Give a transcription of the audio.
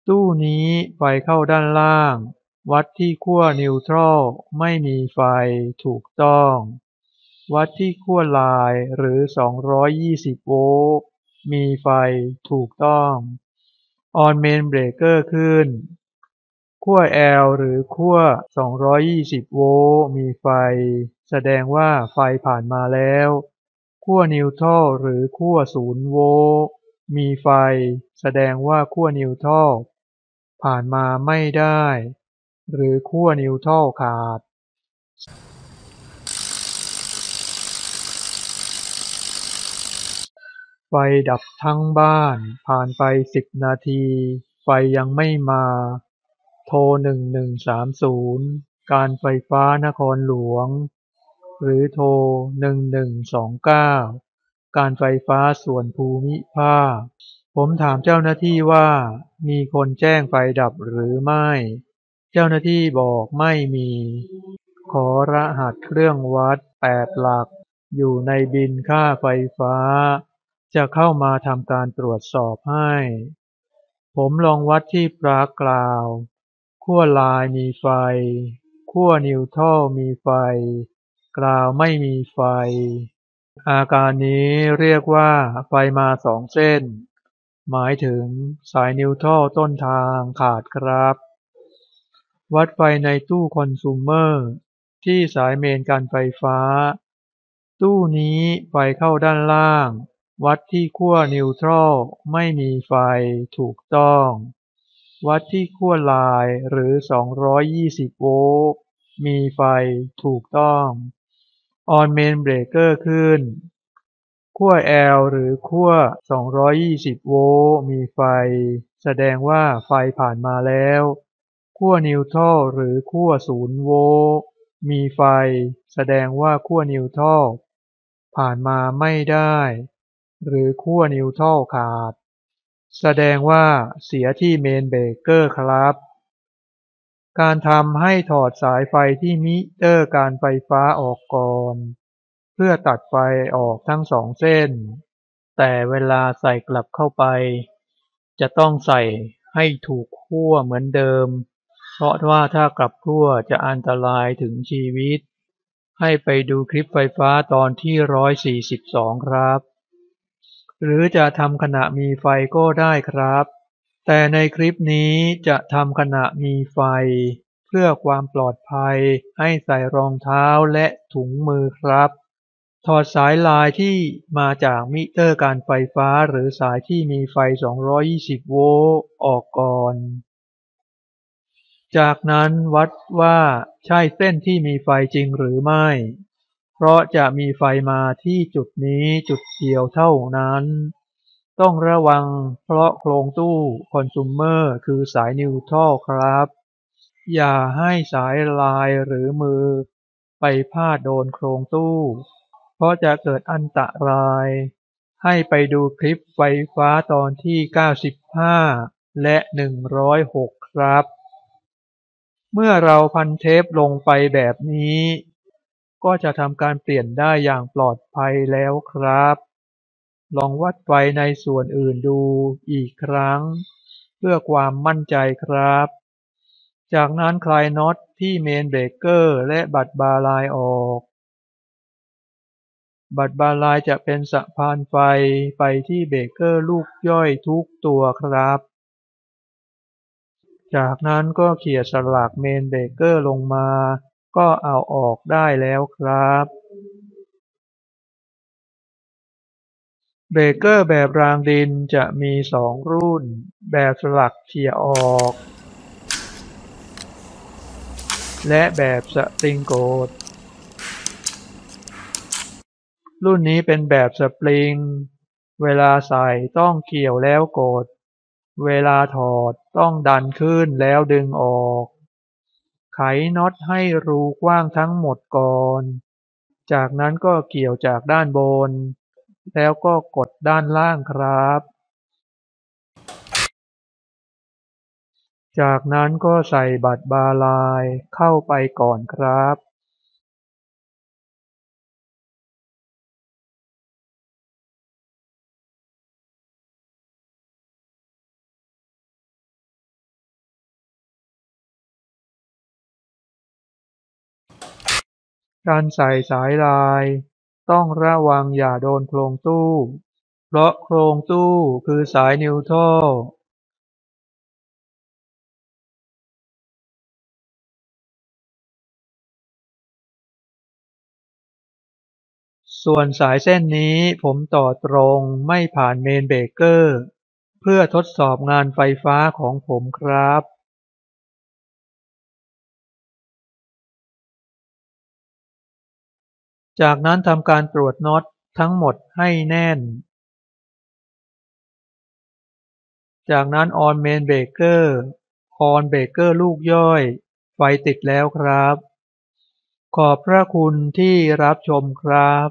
ตู้นี้ไฟเข้าด้านล่างวัดที่ขั้วนิวทรัลไม่มีไฟถูกต้องวัดที่ขั้วไลน์หรือ220โวลต์มีไฟถูกต้องออนเมนเบรกเกอร์ขึ้นขั้ว L หรือขั้ว220โวลต์มีไฟแสดงว่าไฟผ่านมาแล้วขั้วนิวทรัลหรือขั้ว0โวลต์มีไฟแสดงว่าขั้วนิวทรัลผ่านมาไม่ได้หรือขั้วนิวทรัลขาดไฟดับทั้งบ้านผ่านไป10นาทีไฟยังไม่มาโทร1130การไฟฟ้านครหลวงหรือโทร1129การไฟฟ้าส่วนภูมิภาคผมถามเจ้าหน้าที่ว่ามีคนแจ้งไฟดับหรือไม่เจ้าหน้าที่บอกไม่มีขอรหัสเครื่องวัด8หลักอยู่ในบิลค่าไฟฟ้าจะเข้ามาทำการตรวจสอบให้ผมลองวัดที่ปลั๊กกราวขั้วไลน์มีไฟขั้วนิวทรัลมีไฟกราวไม่มีไฟอาการนี้เรียกว่าไฟมา2เส้นหมายถึงสายนิวทรัลต้นทางขาดครับวัดไฟในตู้คอน sumer ที่สายเมนการไฟฟ้าตู้นี้ไฟเข้าด้านล่างวัดที่ขั้วนิวทรัลไม่มีไฟถูกต้องวัดที่ขั้วไลน์หรือ220โวลต์มีไฟถูกต้องออนเมนเบรกเกอร์ขึ้นขั้ว L หรือขั้ว220โวลต์มีไฟแสดงว่าไฟผ่านมาแล้วขั้วนิวทรัลหรือขั้ว0โวลต์มีไฟแสดงว่าขั้วนิวทรัลผ่านมาไม่ได้หรือขั้วนิวทรัลขาดแสดงว่าเสียที่เมนเบรกเกอร์ครับการทำให้ถอดสายไฟที่มิเตอร์การไฟฟ้าออกก่อนเพื่อตัดไฟออกทั้ง2เส้นแต่เวลาใส่กลับเข้าไปจะต้องใส่ให้ถูกขั้วเหมือนเดิมเพราะว่าถ้ากลับขั้วจะอันตรายถึงชีวิตให้ไปดูคลิปไฟฟ้าตอนที่142ครับหรือจะทำขณะมีไฟก็ได้ครับแต่ในคลิปนี้จะทำขณะมีไฟเพื่อความปลอดภัยให้ใส่รองเท้าและถุงมือครับถอดสายลายที่มาจากมิเตอร์การไฟฟ้าหรือสายที่มีไฟ220โวลต์ออกก่อนจากนั้นวัดว่าใช่เส้นที่มีไฟจริงหรือไม่เพราะจะมีไฟมาที่จุดนี้จุดเดียวเท่านั้นต้องระวังเพราะโครงตู้คอน sumer คือสายนิวทรัลครับอย่าให้สายลายหรือมือไปพาดโดนโครงตู้เพราะจะเกิดอันตรายให้ไปดูคลิปไฟฟ้าตอนที่95และ106ครับเมื่อเราพันเทปลงไปแบบนี้ก็จะทำการเปลี่ยนได้อย่างปลอดภัยแล้วครับลองวัดไฟในส่วนอื่นดูอีกครั้งเพื่อความมั่นใจครับจากนั้นคลายน็อตที่เมนเบรกเกอร์และบัดบาร์ไลน์ออกบัดบาร์ไลน์จะเป็นสะพานไฟไปที่เบรกเกอร์ลูกย่อยทุกตัวครับจากนั้นก็เขี่ยสลักเมนเบรกเกอร์ลงมาก็เอาออกได้แล้วครับเบรกเกอร์แบบรางดินจะมี2รุ่นแบบสลักเขี่ยออกและแบบสปริงโกดรุ่นนี้เป็นแบบสปริงเวลาใส่ต้องเกี่ยวแล้วกดเวลาถอดต้องดันขึ้นแล้วดึงออกไขน็อตให้รูกว้างทั้งหมดก่อนจากนั้นก็เกี่ยวจากด้านบนแล้วก็กดด้านล่างครับจากนั้นก็ใส่บัดบาร์ไลน์เข้าไปก่อนครับ การใส่สายลายต้องระวังอย่าโดนโครงตู้ เพราะโครงตู้คือสายนิวโตรส่วนสายเส้นนี้ผมต่อตรงไม่ผ่านเมนเบรกเกอร์เพื่อทดสอบงานไฟฟ้าของผมครับจากนั้นทำการตรวจน็อตทั้งหมดให้แน่นจากนั้นออนเมนเบรกเกอร์ออนเบรกเกอร์ลูกย่อยไฟติดแล้วครับขอบพระคุณที่รับชมครับ